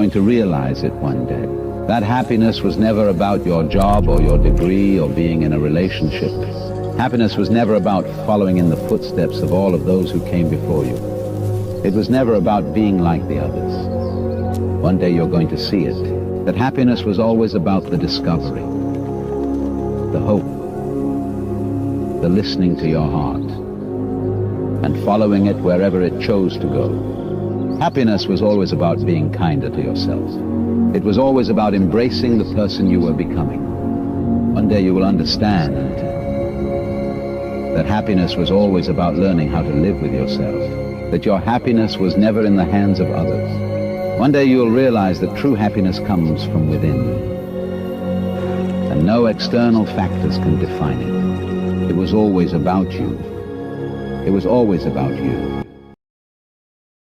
going to realize it one day. That happiness was never about your job or your degree or being in a relationship. Happiness was never about following in the footsteps of all of those who came before you. It was never about being like the others. One day you're going to see it. That happiness was always about the discovery, the hope, the listening to your heart, and following it wherever it chose to go. Happiness was always about being kinder to yourself. It was always about embracing the person you were becoming. One day you will understand that happiness was always about learning how to live with yourself, that your happiness was never in the hands of others. One day you will realize that true happiness comes from within, and no external factors can define it. It was always about you. It was always about you.